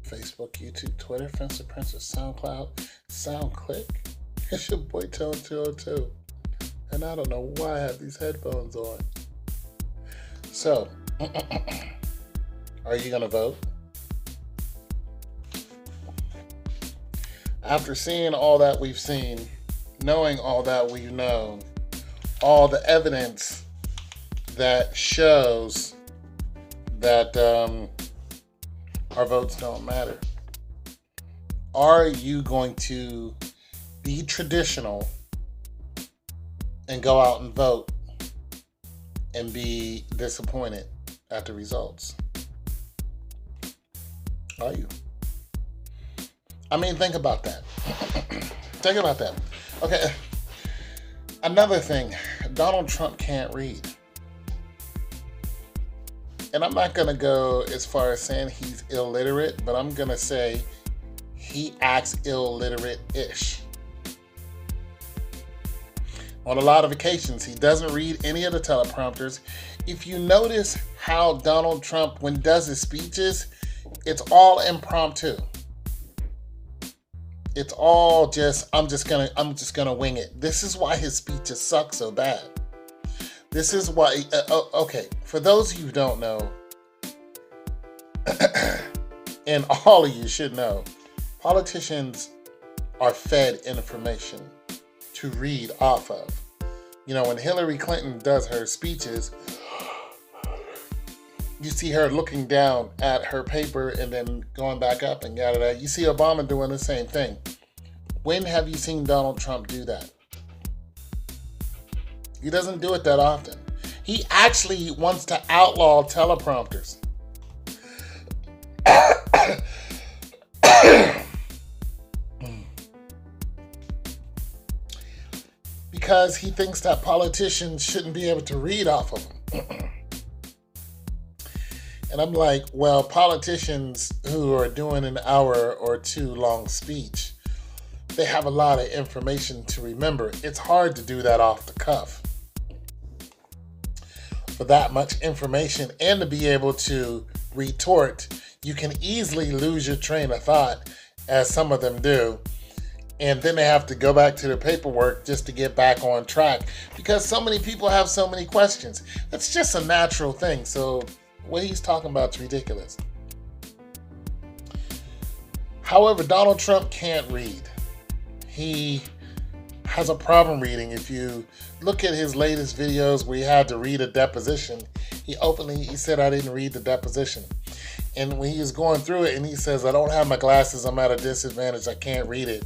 Facebook, YouTube, Twitter, Fence Princess, SoundCloud, SoundClick. It's your boy Tone 202. And I don't know why I have these headphones on. So, are you going to vote? After seeing all that we've seen, knowing all that we've known, all the evidence that shows that our votes don't matter, are you going to be traditional and go out and vote and be disappointed at the results? Are you? I mean, think about that. Think about that. Okay. Another thing, Donald Trump can't read. And I'm not going to go as far as saying he's illiterate, but I'm going to say he acts illiterate-ish. On a lot of occasions, he doesn't read any of the teleprompters. If you notice how Donald Trump, when he does his speeches, it's all impromptu. It's all just, I'm just gonna wing it. This is why his speeches suck so bad. This is why, okay, for those of you who don't know, and all of you should know, politicians are fed information to read off of. You know, when Hillary Clinton does her speeches, you see her looking down at her paper and then going back up and yada. You see Obama doing the same thing. When have you seen Donald Trump do that? He doesn't do it that often. He actually wants to outlaw teleprompters. Because he thinks that politicians shouldn't be able to read off of them. And I'm like, well, politicians who are doing an hour or two long speech, they have a lot of information to remember. It's hard to do that off the cuff. For that much information and to be able to retort, you can easily lose your train of thought, as some of them do. And then they have to go back to their paperwork just to get back on track because so many people have so many questions. That's just a natural thing. So what he's talking about is ridiculous. However, Donald Trump can't read. He has a problem reading. If you look at his latest videos where he had to read a deposition, he said, I didn't read the deposition. And when he was going through it and he says, I don't have my glasses, I'm at a disadvantage, I can't read it.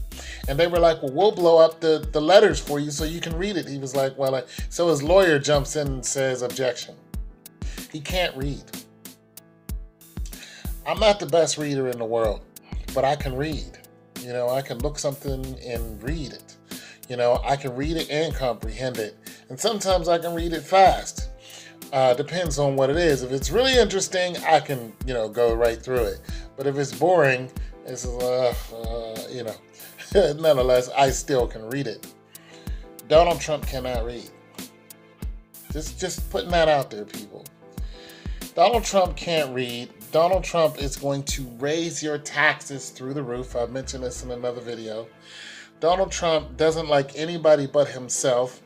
And they were like, well, we'll blow up the letters for you so you can read it. He was like, well, so his lawyer jumps in and says, objection. He can't read. I'm not the best reader in the world, but I can read. You know, I can look something and read it. You know, I can read it and comprehend it. And sometimes I can read it fast. Depends on what it is. If it's really interesting, I can, go right through it. But if it's boring, it's, nonetheless, I still can read it. Donald Trump cannot read. Just putting that out there, people. Donald Trump can't read. Donald Trump is going to raise your taxes through the roof. I've mentioned this in another video. Donald Trump doesn't like anybody but himself.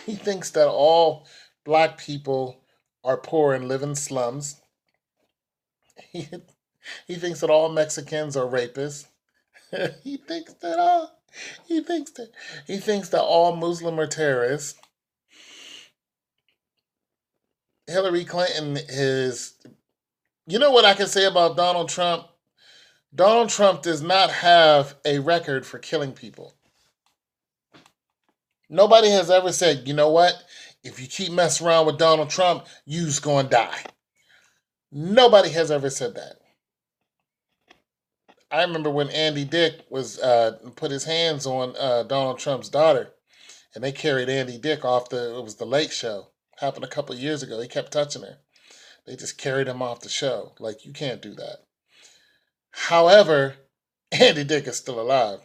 He thinks that all black people are poor and live in slums. He thinks that all Mexicans are rapists. He thinks that all Muslim are terrorists. Hillary Clinton is... You know what I can say about Donald Trump? Donald Trump does not have a record for killing people. Nobody has ever said, you know what? If you keep messing around with Donald Trump, you's going to die. Nobody has ever said that. I remember when Andy Dick was put his hands on Donald Trump's daughter, and they carried Andy Dick off it was the Late Show. Happened a couple of years ago. He kept touching her. They just carried him off the show. Like, you can't do that. However, Andy Dick is still alive.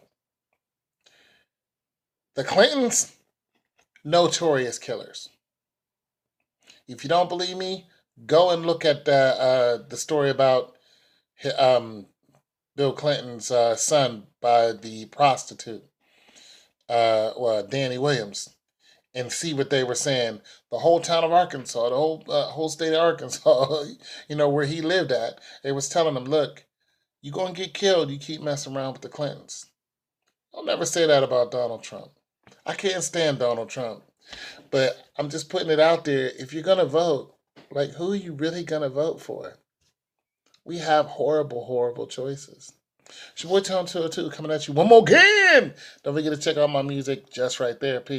The Clintons, notorious killers. If you don't believe me, go and look at the story about Bill Clinton's son by the prostitute, Danny Williams, and see what they were saying. The whole town of Arkansas, the whole state of Arkansas, where he lived at, they was telling him, look, you gonna get killed. You keep messing around with the Clintons. I'll never say that about Donald Trump. I can't stand Donald Trump, but I'm just putting it out there. If you're gonna vote, like, who are you really gonna vote for? We have horrible, horrible choices. It's your boy Tom 202 coming at you one more again. Don't forget to check out my music just right there. Peace.